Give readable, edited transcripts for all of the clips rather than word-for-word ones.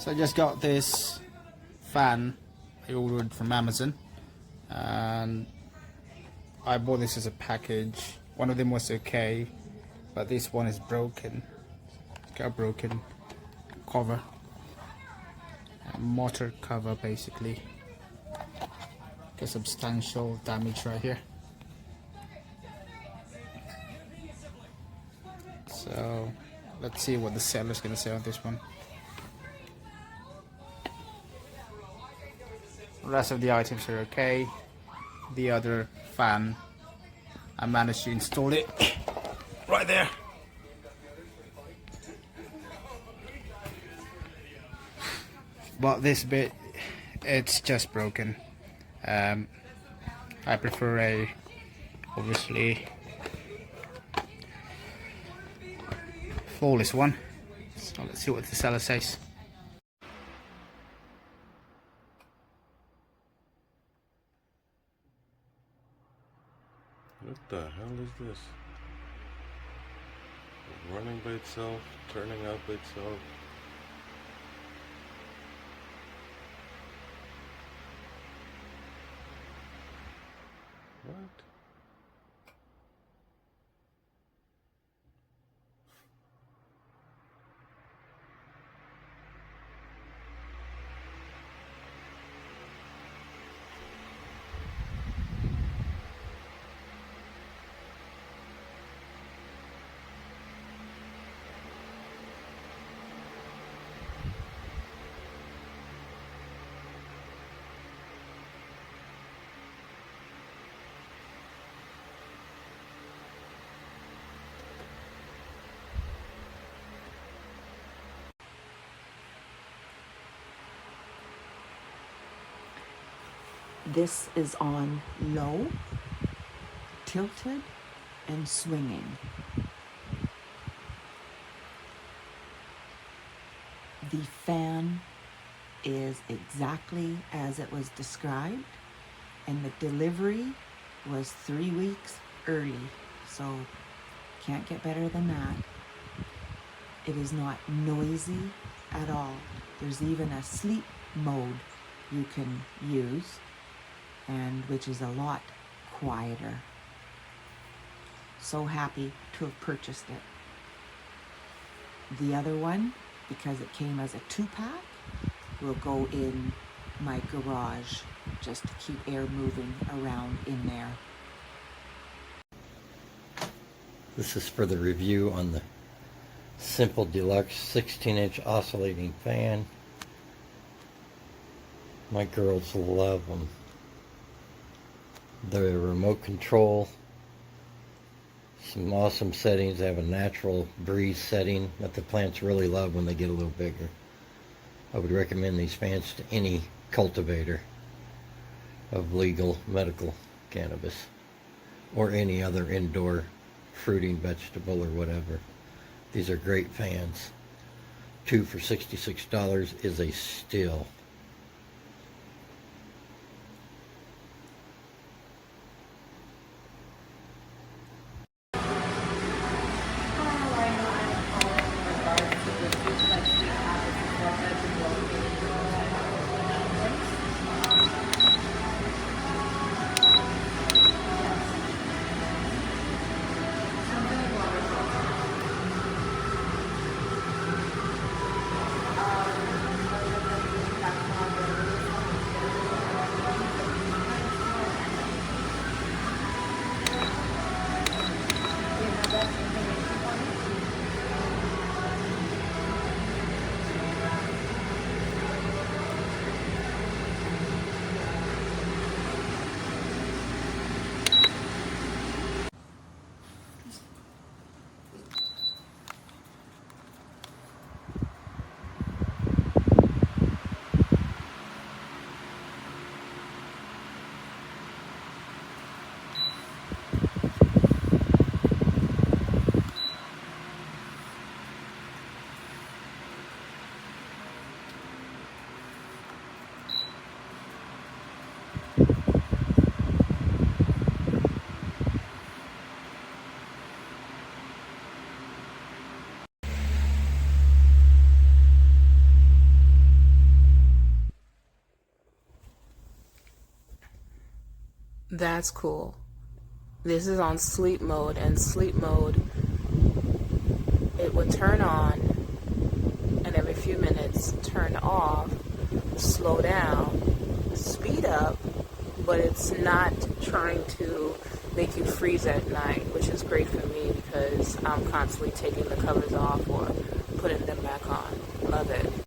So I just got this fan I ordered from Amazon, and I bought this as a package. One of them was okay, but this one is broken. It's got a broken cover, a motor cover basically. Got substantial damage right here. So let's see what the seller's gonna say on this one. The rest of the items are okay. The other fan, I managed to install it right there. But this bit, it's just broken. I prefer obviously flawless one. So let's see what the seller says. What the hell is this? Running by itself, turning out by itself. What? This is on low, tilted, and swinging. The fan is exactly as it was described, and the delivery was 3 weeks early, so can't get better than that. It is not noisy at all. There's even a sleep mode you can use, and which is a lot quieter. So happy to have purchased it. The other one, because it came as a 2-pack, will go in my garage just to keep air moving around in there. This is for the review on the Simple Deluxe 16-inch oscillating fan. My girls love them. They're remote control. Some awesome settings. They have a natural breeze setting that the plants really love when they get a little bigger. I would recommend these fans to any cultivator of legal medical cannabis or any other indoor fruiting vegetable or whatever. These are great fans. 2 for $66 is a steal. That's cool. This is on sleep mode, and sleep mode, it would turn on and every few minutes turn off, slow down, speed up, but it's not trying to make you freeze at night, which is great for me because I'm constantly taking the covers off or putting them back on. Love it.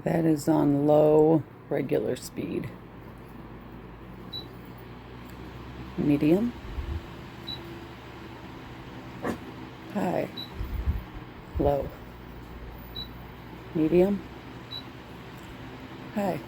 That is on low regular speed. Medium. High. Low. Medium. High.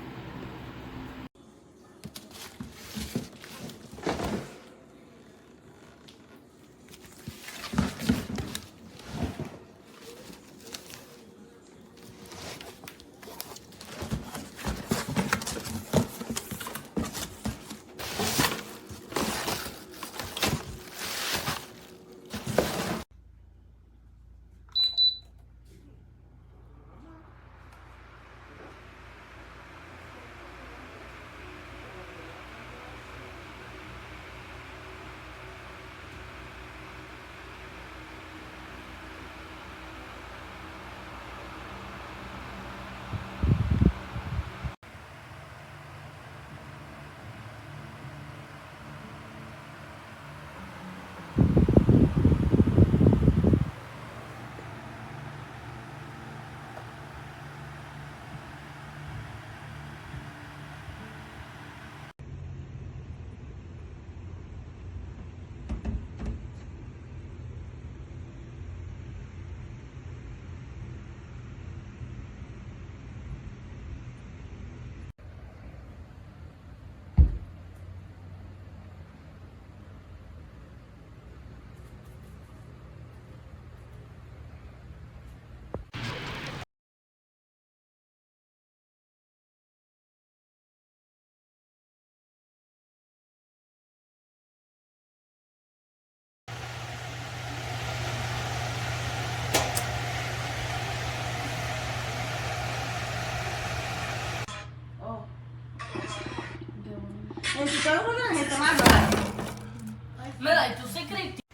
Mira, y tú sí crítico.